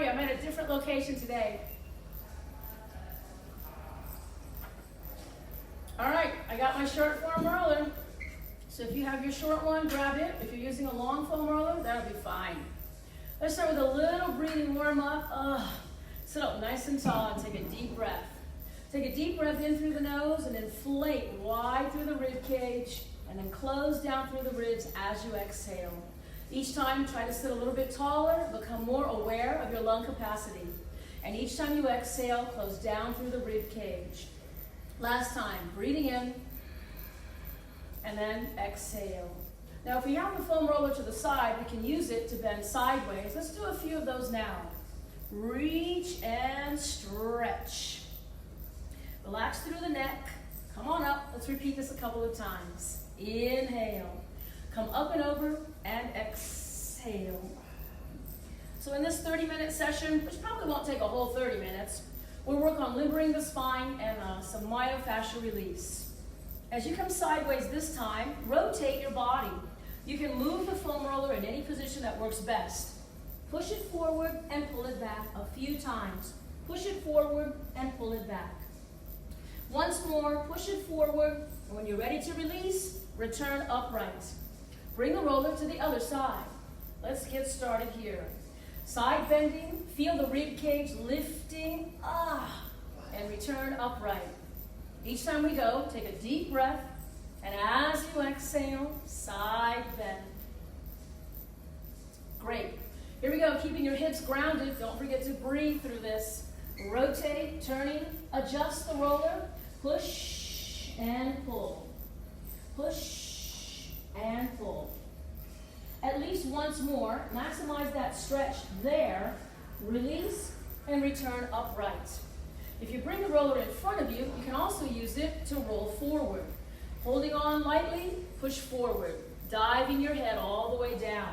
you? I'm at a different location today. All right, I got my short foam roller. So if you have your short one, grab it. If you're using a long foam roller, that'll be fine. Let's start with a little breathing warm up. Sit up nice and tall and take a deep breath. Take a deep breath in through the nose and inflate wide through the rib cage and then close down through the ribs as you exhale. Each time, try to sit a little bit taller, become more aware of your lung capacity. And each time you exhale, close down through the rib cage. Last time, breathing in, and then exhale. Now, if we have the foam roller to the side, we can use it to bend sideways. Let's do a few of those now. Reach and stretch. Relax through the neck. Come on up. Let's repeat this a couple of times. Inhale. Come up and over and exhale. So in this 30-minute session, which probably won't take a whole 30 minutes, we'll work on limbering the spine and some myofascial release. As you come sideways this time, rotate your body. You can move the foam roller in any position that works best. Push it forward and pull it back a few times. Push it forward and pull it back. Once more, push it forward, and when you're ready to release, return upright. Bring the roller to the other side. Let's get started here. Side bending, feel the rib cage lifting, and return upright. Each time we go, take a deep breath, and as you exhale, side bend. Great. Here we go, keeping your hips grounded. Don't forget to breathe through this. Rotate, turning, adjust the roller, push and pull. Push and pull. At least once more, maximize that stretch there, release, and return upright. If you bring the roller in front of you, you can also use it to roll forward. Holding on lightly, push forward, diving your head all the way down.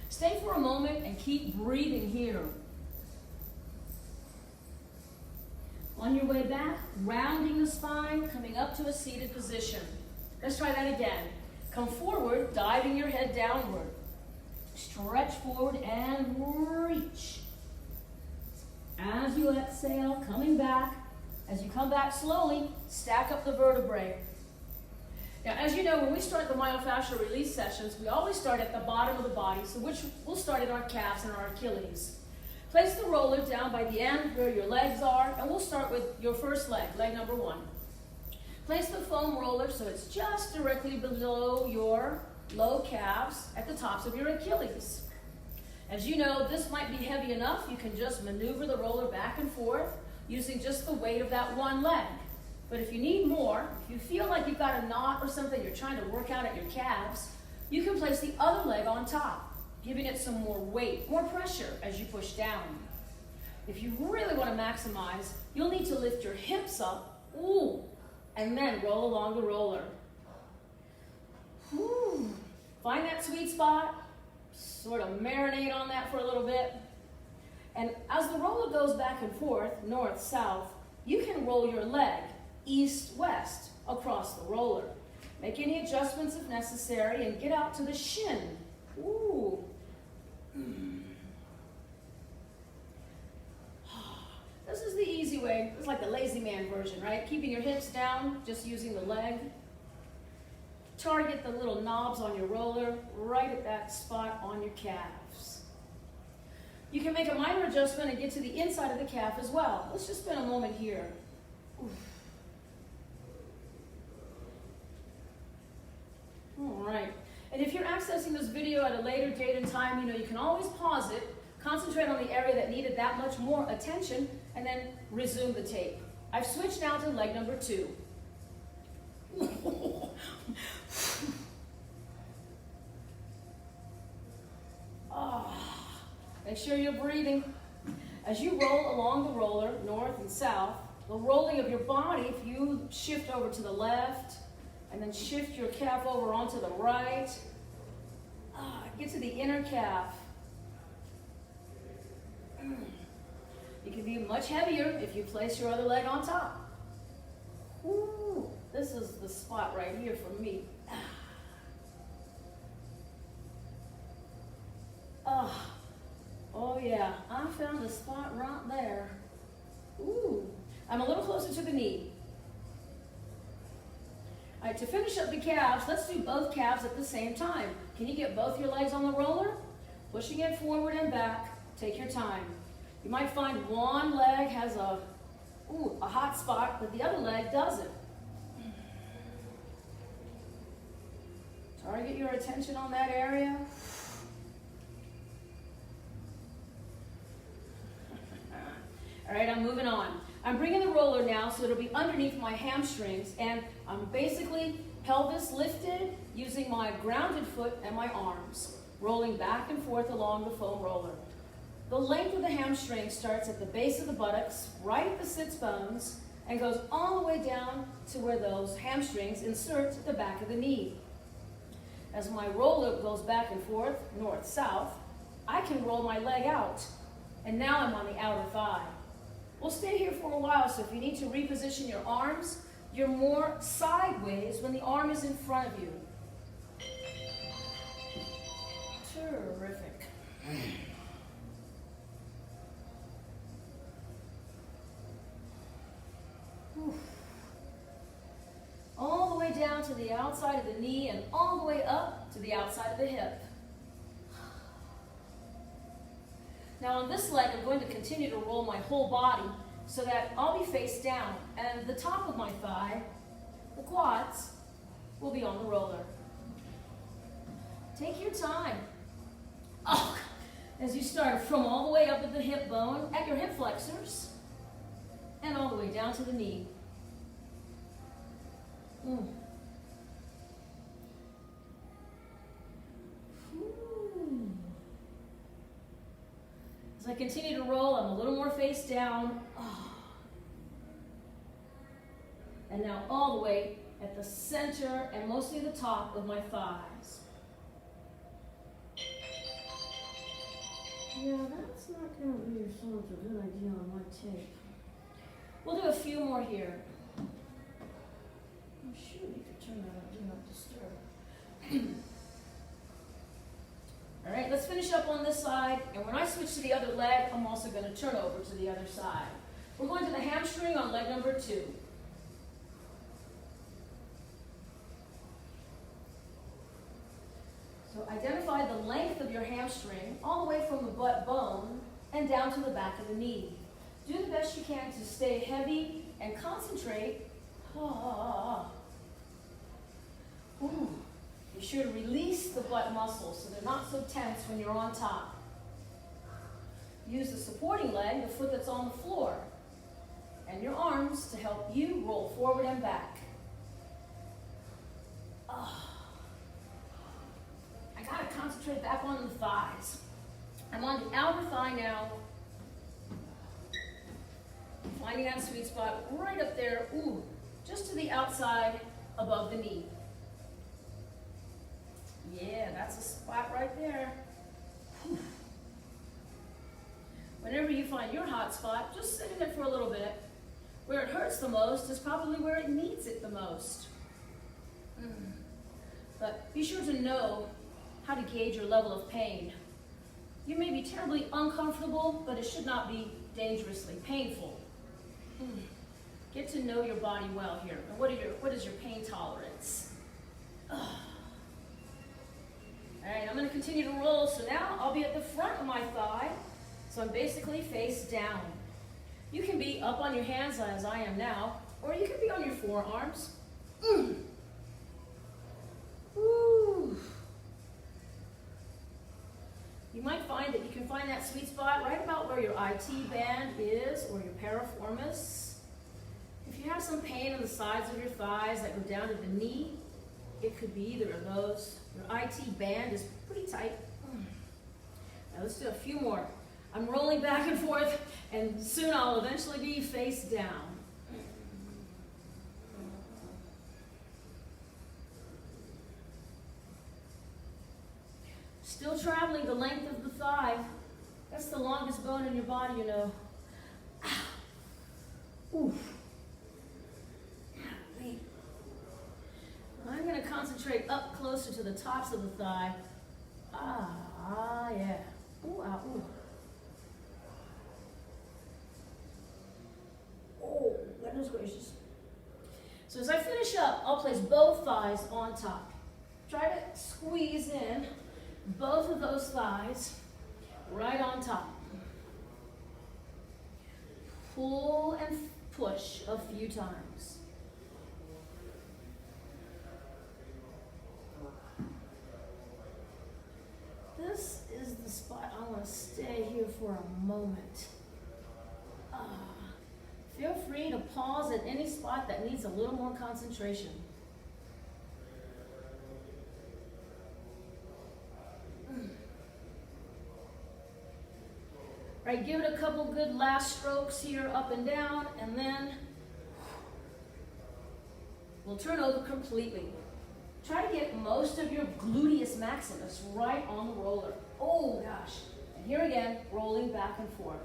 Stay for a moment and keep breathing here. On your way back, rounding the spine, coming up to a seated position. Let's try that again. Come forward, diving your head downward. Stretch forward and reach. As you exhale, coming back. As you come back slowly, stack up the vertebrae. Now, as you know, when we start the myofascial release sessions, we always start at the bottom of the body, so we'll start at our calves and our Achilles. Place the roller down by the end where your legs are, and we'll start with your first leg, leg number 1. Place the foam roller so it's just directly below your low calves at the tops of your Achilles. As you know, this might be heavy enough. You can just maneuver the roller back and forth using just the weight of that one leg. But if you need more, if you feel like you've got a knot or something you're trying to work out at your calves, you can place the other leg on top, giving it some more weight, more pressure as you push down. If you really want to maximize, you'll need to lift your hips up, and then roll along the roller. Find that sweet spot, sort of marinate on that for a little bit. And as the roller goes back and forth, north, south, you can roll your leg east, west across the roller. Make any adjustments if necessary and get out to the shin. This is the easy way. It's like the lazy man version, right? Keeping your hips down, just using the leg. Target the little knobs on your roller right at that spot on your calves. You can make a minor adjustment and get to the inside of the calf as well. Let's just spend a moment here. All right. And if you're accessing this video at a later date and time, you can always pause it, concentrate on the area that needed that much more attention, and then resume the tape. I've switched now to leg number 2. Make sure you're breathing. As you roll along the roller, north and south, the rolling of your body, if you shift over to the left, and then shift your calf over onto the right, get to the inner calf. You can be much heavier if you place your other leg on top. This is the spot right here for me. Oh yeah, I found found the spot right there. Ooh, I'm a little closer to the knee. All right, to finish up the calves, let's do both calves at the same time. Can you get both your legs on the roller? Pushing it forward and back. Take your time. You might find one leg has a hot spot, but the other leg doesn't. Target your attention on that area. All right, I'm moving on. I'm bringing the roller now so it'll be underneath my hamstrings, and I'm basically pelvis lifted using my grounded foot and my arms, rolling back and forth along the foam roller. The length of the hamstring starts at the base of the buttocks, right at the sits bones, and goes all the way down to where those hamstrings insert the back of the knee. As my roller goes back and forth, north-south, I can roll my leg out, and now I'm on the outer thigh. We'll stay here for a while, so if you need to reposition your arms, you're more sideways when the arm is in front of you. Terrific. All the way down to the outside of the knee and all the way up to the outside of the hip. Now on this leg, I'm going to continue to roll my whole body so that I'll be face down, and the top of my thigh, the quads, will be on the roller. Take your time. Oh, as you start from all the way up at the hip bone, at your hip flexors, and all the way down to the knee. As I continue to roll, I'm a little more face down. And now all the way at the center and mostly the top of my thighs. Yeah, that's not going to be so much a good idea on my tape. We'll do a few more here. I'm sure you could turn that on, do not disturb. All right, let's finish up on this side, and when I switch to the other leg, I'm also going to turn over to the other side. We're going to the hamstring on leg number 2. So identify the length of your hamstring all the way from the butt bone and down to the back of the knee. Do the best you can to stay heavy and concentrate. Be sure to release the butt muscles so they're not so tense when you're on top. Use the supporting leg, the foot that's on the floor, and your arms to help you roll forward and back. I gotta concentrate back on the thighs. I'm on the outer thigh now. Finding that sweet spot right up there, just to the outside above the knee. Yeah, that's a spot right there. Whenever you find your hot spot, just sit in it for a little bit. Where it hurts the most is probably where it needs it the most. But be sure to know how to gauge your level of pain. You may be terribly uncomfortable, but it should not be dangerously painful. Get to know your body well here. And what is your pain tolerance? All right, I'm going to continue to roll. So now I'll be at the front of my thigh. So I'm basically face down. You can be up on your hands as I am now, or you can be on your forearms. You might find that you can find that sweet spot right about where your IT band is or your piriformis. If you have some pain on the sides of your thighs that go down to the knee, it could be either of those. Your IT band is pretty tight. Now let's do a few more. I'm rolling back and forth, and soon I'll eventually be face down. Still traveling the length of the thigh. That's the longest bone in your body, you know. I'm going to concentrate up closer to the tops of the thigh. Yeah. goodness gracious. So as I finish up, I'll place both thighs on top. Try to squeeze in both of those thighs right on top. Pull and push a few times. This is the spot I want to stay here for a moment. Feel free to pause at any spot that needs a little more concentration. Right, give it a couple good last strokes here, up and down, and then we'll turn over completely. Try to get most of your gluteus maximus right on the roller. Oh gosh. And here again, rolling back and forth.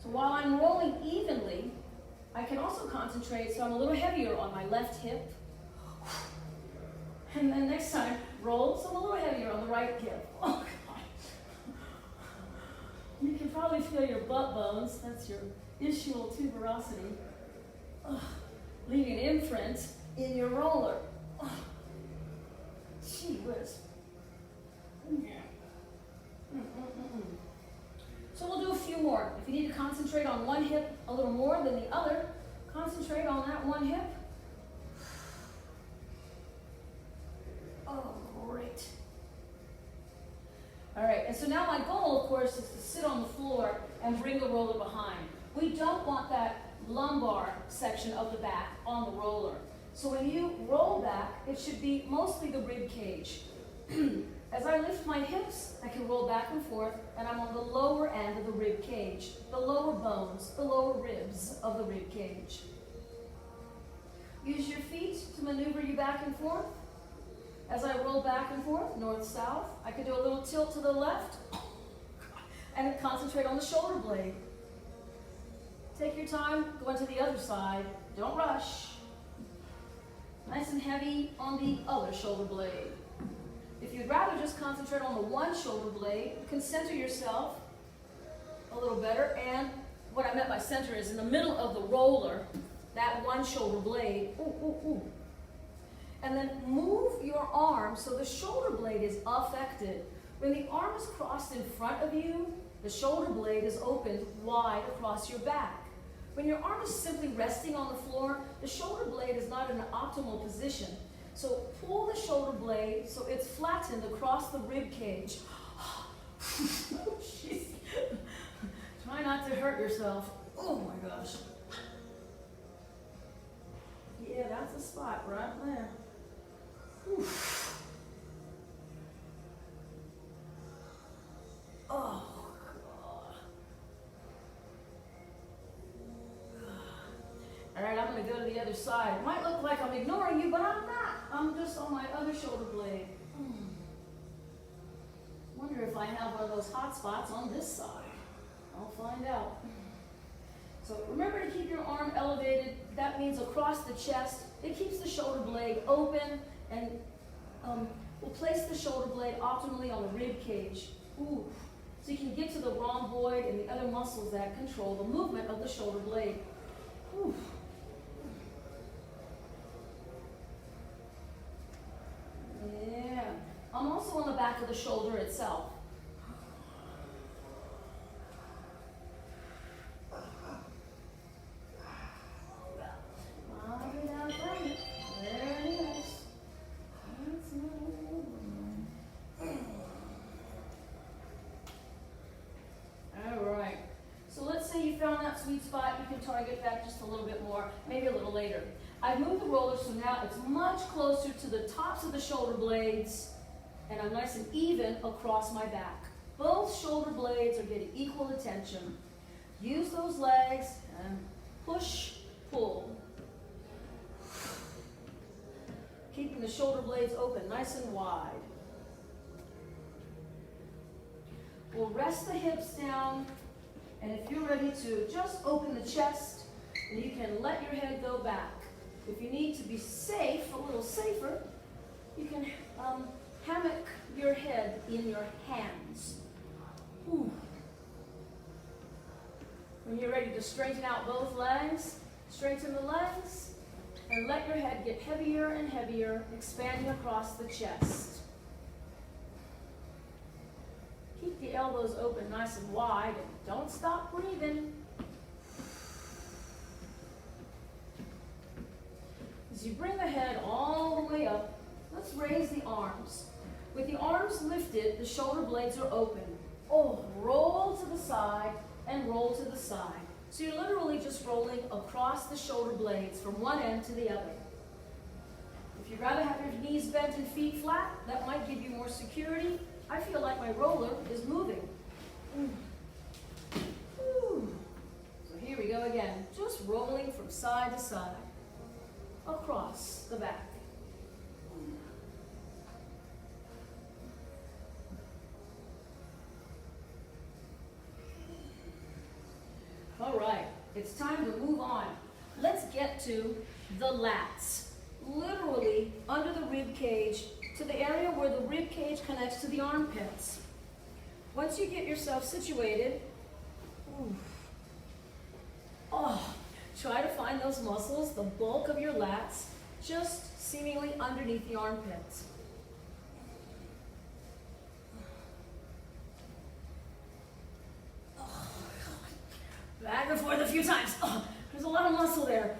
So while I'm rolling evenly, I can also concentrate, so I'm a little heavier on my left hip. And then next time, roll, so I'm a little heavier on the right hip. Oh, God. You can probably feel your butt bones, that's your ischial tuberosity, leaving an imprint in your roller. Gee whiz. So we'll do a few more. If you need to concentrate on one hip a little more than the other, concentrate on that one hip. Oh, great. All right, and so now my goal, of course, is to sit on the floor and bring the roller behind. We don't want that lumbar section of the back on the roller. So when you roll back, it should be mostly the rib cage. As I lift my hips, I can roll back and forth, and I'm on the lower end of the rib cage, the lower bones, the lower ribs of the rib cage. Use your feet to maneuver you back and forth. As I roll back and forth, north-south, I can do a little tilt to the left, and concentrate on the shoulder blade. Take your time, go into the other side, don't rush. Nice and heavy on the other shoulder blade. If you'd rather just concentrate on the one shoulder blade, you can center yourself a little better. And what I meant by center is in the middle of the roller, that one shoulder blade. And then move your arm so the shoulder blade is affected. When the arm is crossed in front of you, the shoulder blade is opened wide across your back. When your arm is simply resting on the floor, the shoulder blade is not in an optimal position. So pull the shoulder blade so it's flattened across the rib cage. Try not to hurt yourself. Oh my gosh. Yeah, that's a spot right there. Oof. Oh. All right, I'm going to go to the other side. It might look like I'm ignoring you, but I'm not. I'm just on my other shoulder blade. Wonder if I have one of those hot spots on this side. I'll find out. So remember to keep your arm elevated. That means across the chest. It keeps the shoulder blade open, and we'll place the shoulder blade optimally on the rib cage. Ooh. So you can get to the rhomboid and the other muscles that control the movement of the shoulder blade. Ooh. Yeah. I'm also on the back of the shoulder itself. Very nice. All right. So let's say you found that sweet spot. You can target that just a little bit more, maybe a little later. I've moved the roller so now it's much closer to the tops of the shoulder blades, and I'm nice and even across my back. Both shoulder blades are getting equal attention. Use those legs and push, pull. Keeping the shoulder blades open nice and wide. We'll rest the hips down, and if you're ready to just open the chest, and you can let your head go back. If you need to be safe, a little safer, You can hammock your head in your hands. Ooh. When you're ready to straighten out both legs, straighten the legs, and let your head get heavier and heavier, expanding across the chest. Keep the elbows open nice and wide, and don't stop breathing. As you bring the head all the way up, let's raise the arms. With the arms lifted, the shoulder blades are open. Oh, roll to the side and roll to the side. So you're literally just rolling across the shoulder blades from one end to the other. If you'd rather have your knees bent and feet flat, that might give you more security. I feel like my roller is moving. So here we go again, just rolling from side to side, across the back. All right, it's time to move on. Let's get to the lats. Literally under the rib cage to the area where the rib cage connects to the armpits. Once you get yourself situated, try to find those muscles, the bulk of your lats, just seemingly underneath the armpits. Back and forth a few times. There's a lot of muscle there.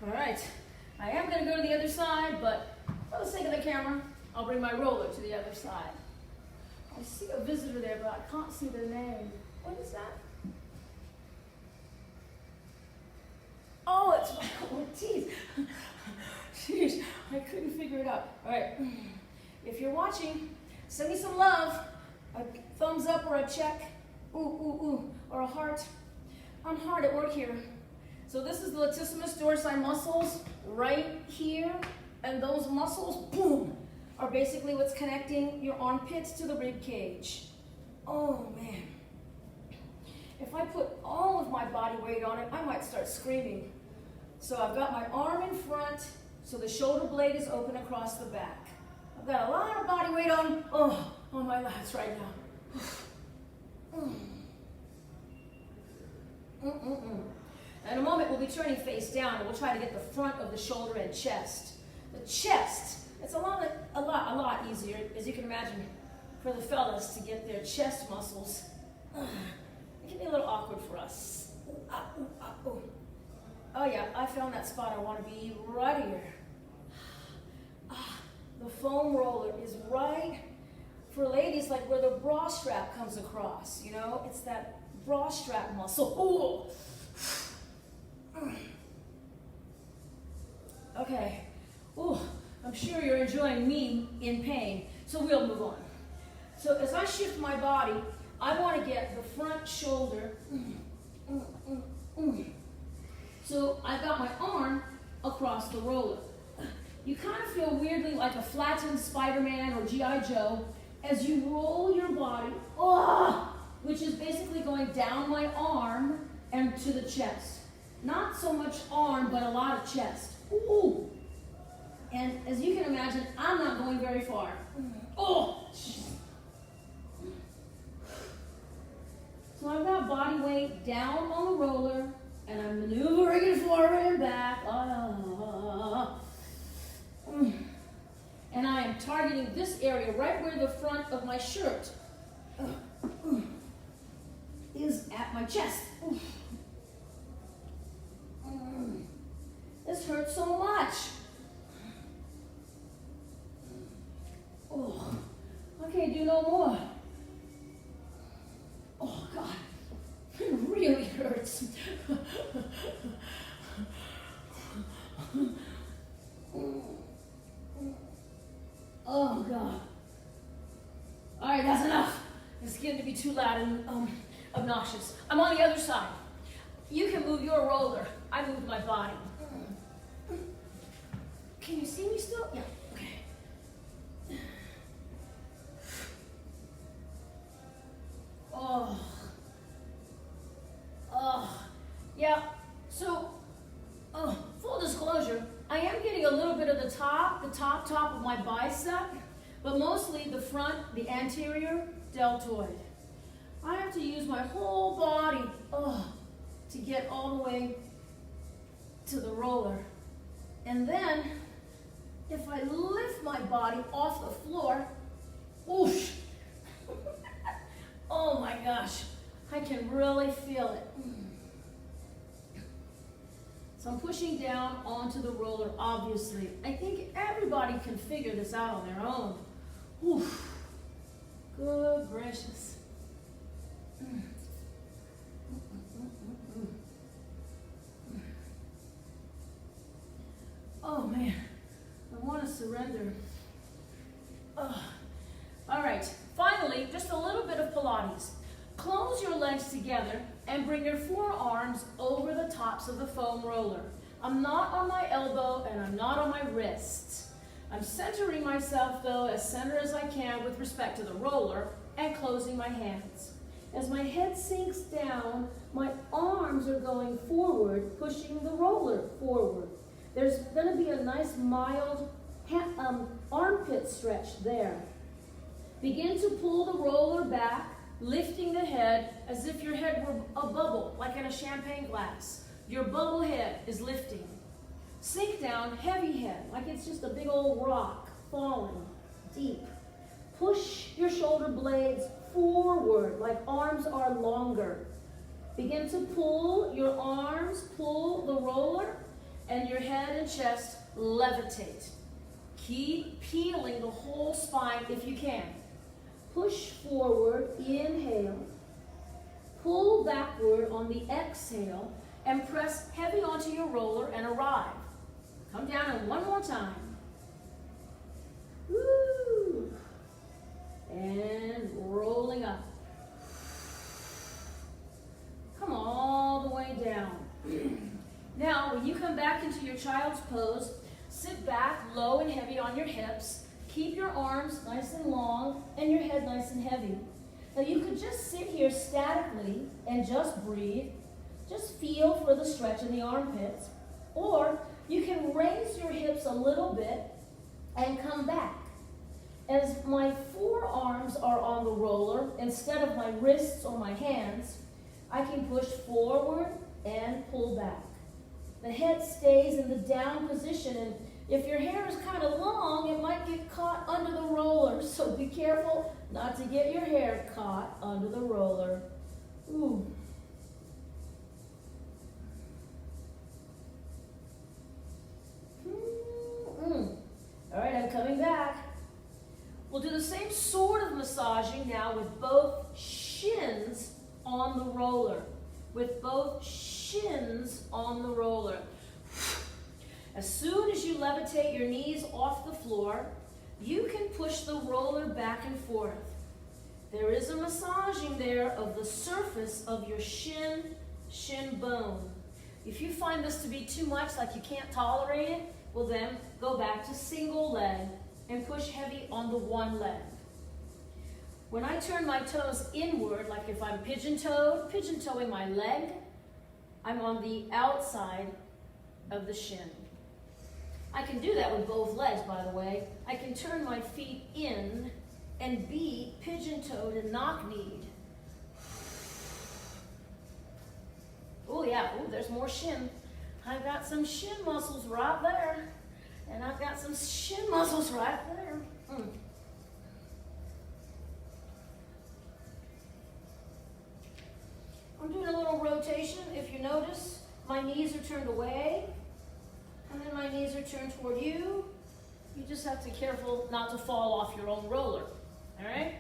All right, I am going to go to the other side, but for the sake of the camera, I'll bring my roller to the other side. I see a visitor there, but I can't see their name. What is that? Oh, it's my Ortiz. Jeez, I couldn't figure it out. All right, if you're watching, send me some love. A thumbs up or a check. Or a heart. I'm hard at work here. So this is the latissimus dorsi muscles right here, and those muscles, boom, are basically what's connecting your armpits to the rib cage. Oh man. If I put all of my body weight on it, I might start screaming. So I've got my arm in front, so the shoulder blade is open across the back. I've got a lot of body weight on my lats right now. In a moment, we'll be turning face down, and we'll try to get the front of the shoulder and chest. The chest, it's a lot easier, as you can imagine, for the fellas to get their chest muscles. It can be a little awkward for us. Oh yeah, I found that spot I want to be right here. The foam roller is right for ladies, like where the bra strap comes across, you know? It's that bra strap muscle. Okay. I'm sure you're enjoying me in pain, so we'll move on. So as I shift my body, I want to get the front shoulder. So I've got my arm across the roller. You kind of feel weirdly like a flattened Spider-Man or G.I. Joe as you roll your body, which is basically going down my arm and to the chest. Not so much arm, but a lot of chest. And as you can imagine, I'm not going very far. So I've got body weight down on the roller, and I'm maneuvering it forward and back. And I am targeting this area right where the front of my shirt is at my chest. This hurts so much. I can't do no more. Oh God, it really hurts. Oh God. All right, that's enough. It's getting to be too loud and obnoxious. I'm on the other side. You can move your roller. I move my body. Can you see me So, full disclosure, I am getting a little bit of the top of my bicep, but mostly the front, the anterior deltoid. I have to use my whole body to get all the way to the roller. And then, if I lift my body off the floor, whoosh, oh my gosh, I can really feel it. So I'm pushing down onto the roller, obviously. I think everybody can figure this out on their own. Oof. Good gracious. Oh man, I want to surrender. All right, finally, just a little bit of Pilates. Close your legs together and bring your forearms over the tops of the foam roller. I'm not on my elbow and I'm not on my wrists. I'm centering myself though as center as I can with respect to the roller and closing my hands. As my head sinks down, my arms are going forward, pushing the roller forward. There's going to be a nice mild armpit stretch there. Begin to pull the roller back, lifting the head as if your head were a bubble, like in a champagne glass. Your bubble head is lifting. Sink down, heavy head, like it's just a big old rock falling deep. Push your shoulder blades forward, like arms are longer. Begin to pull your arms, pull the roller, and your head and chest levitate. Keep peeling the whole spine if you can. Push forward, inhale. Pull backward on the exhale and press heavy onto your roller and arrive. Come down and one more time. Woo! And rolling up. Come all the way down. Now, when you come back into your child's pose, sit back low and heavy on your hips. Keep your arms nice and long and your head nice and heavy. Now you could just sit here statically and just breathe. Just feel for the stretch in the armpits. Or you can raise your hips a little bit and come back. As my forearms are on the roller, instead of my wrists or my hands, I can push forward and pull back. The head stays in the down position, and if your hair is kind of long, it might get caught under the roller. So be careful not to get your hair caught under the roller. Ooh. All right, I'm coming back. We'll do the same sort of massaging now with both shins on the roller. With both shins on the roller. As soon as you levitate your knees off the floor, you can push the roller back and forth. There is a massaging there of the surface of your shin bone. If you find this to be too much, like you can't tolerate it, well then go back to single leg and push heavy on the one leg. When I turn my toes inward, like if I'm pigeon-toeing my leg, I'm on the outside of the shin. I can do that with both legs, by the way. I can turn my feet in and be pigeon-toed and knock-kneed. Oh yeah, oh, there's more shin. I've got some shin muscles right there. And I've got some shin muscles right there. I'm doing a little rotation. If you notice, my knees are turned away, and then my knees are turned toward you. You just have to be careful not to fall off your own roller, all right?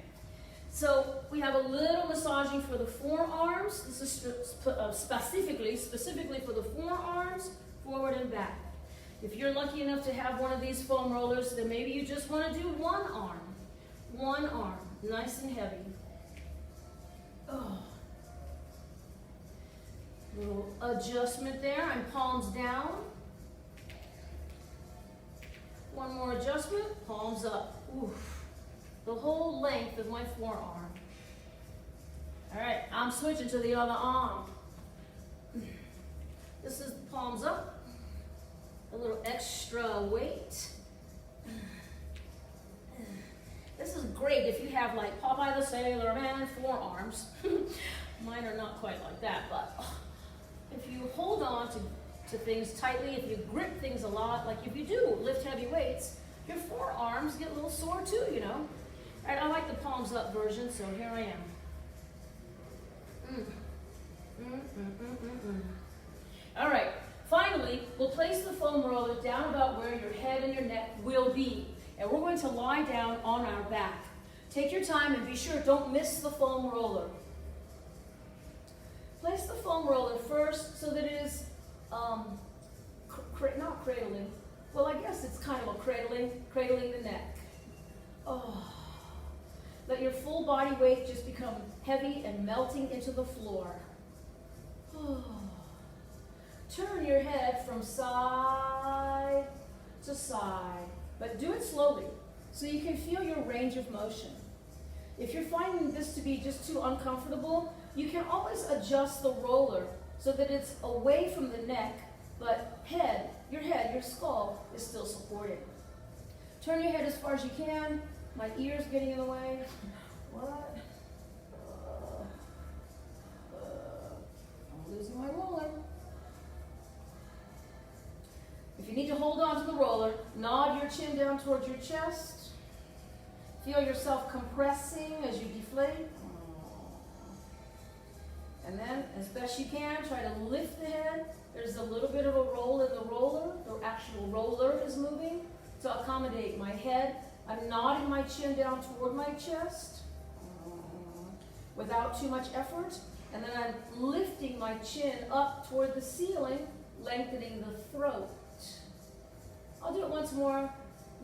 So we have a little massaging for the forearms. This is specifically for the forearms, forward and back. If you're lucky enough to have one of these foam rollers, then maybe you just want to do one arm, nice and heavy. Oh. Little adjustment there, I'm palms down. One more adjustment, palms up. Oof. The whole length of my forearm. All right, I'm switching to the other arm. This is the palms up, a little extra weight. This is great if you have like Popeye the Sailor Man forearms. Mine are not quite like that, but if you hold on to things tightly, if you grip things a lot, like if you do lift heavy weights, your forearms get a little sore too, you know. All right, I like the palms up version, so here I am. All right, finally, we'll place the foam roller down about where your head and your neck will be. And we're going to lie down on our back. Take your time and be sure, don't miss the foam roller. Place the foam roller first so that it is not cradling. Well, I guess it's kind of a cradling the neck. Oh. Let your full body weight just become heavy and melting into the floor. Oh. Turn your head from side to side, but do it slowly so you can feel your range of motion. If you're finding this to be just too uncomfortable, you can always adjust the roller so that it's away from the neck, but your skull is still supported. Turn your head as far as you can. My ear's getting in the way. What? I'm losing my roller. If you need to hold on to the roller, nod your chin down towards your chest. Feel yourself compressing as you deflate. And then, as best you can, try to lift the head. There's a little bit of a roll in the roller. The actual roller is moving to accommodate my head. I'm nodding my chin down toward my chest without too much effort. And then I'm lifting my chin up toward the ceiling, lengthening the throat. I'll do it once more.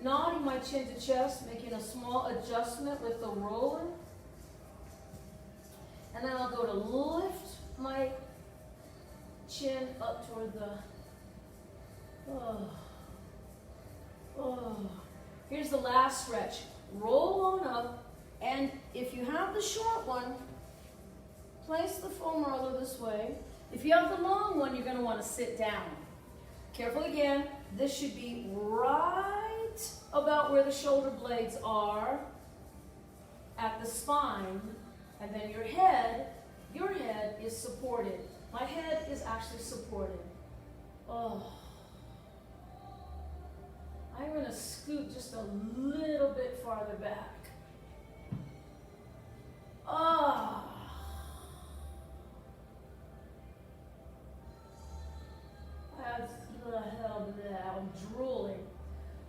Nodding my chin to chest, making a small adjustment with the roller. And then I'll go to lift my chin up toward the, Here's the last stretch. Roll on up, and if you have the short one, place the foam roller this way. If you have the long one, you're going to want to sit down. Careful again. This should be right about where the shoulder blades are at the spine, and then your head is supported. My head is actually supported. Oh. I'm going to scoot just a little bit farther back. Ah. That's the hell that I'm drooling.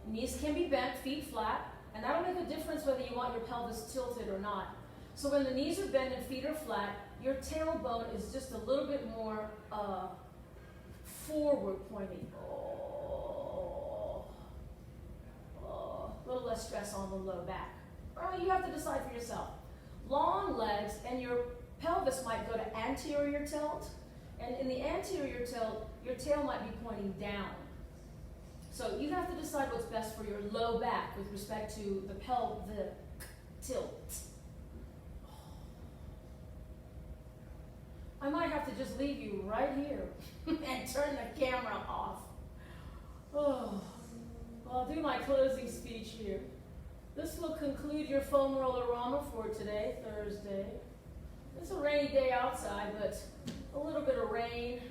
Knees can be bent, feet flat, and that'll make a difference whether you want your pelvis tilted or not. So when the knees are bent and feet are flat, your tailbone is just a little bit more forward pointing. A little less stress on the low back. You have to decide for yourself. Long legs and your pelvis might go to anterior tilt, and in the anterior tilt, your tail might be pointing down. So you have to decide what's best for your low back with respect to the pelvic tilt. I might have to just leave you right here and turn the camera off. Oh. Well, I'll do my closing speech here. This will conclude your foam Rollerama for today, Thursday. It's a rainy day outside, but a little bit of rain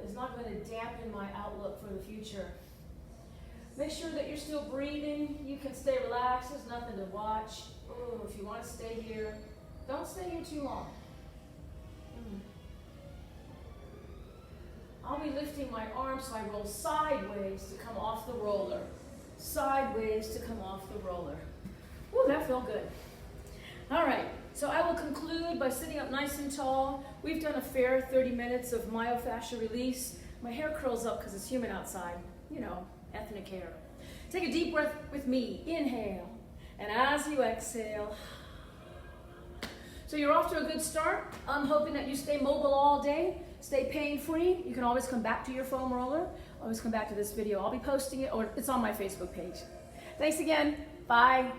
is not going to dampen my outlook for the future. Make sure that you're still breathing. You can stay relaxed. There's nothing to watch. Oh, if you want to stay here, don't stay here too long. I'll be lifting my arms so I roll sideways to come off the roller. Sideways to come off the roller. Ooh, that felt good. All right, so I will conclude by sitting up nice and tall. We've done a fair 30 minutes of myofascia release. My hair curls up because it's humid outside. You know, ethnic hair. Take a deep breath with me. Inhale. And as you exhale. So you're off to a good start. I'm hoping that you stay mobile all day. Stay pain-free. You can always come back to your foam roller. Always come back to this video. I'll be posting it, or it's on my Facebook page. Thanks again. Bye.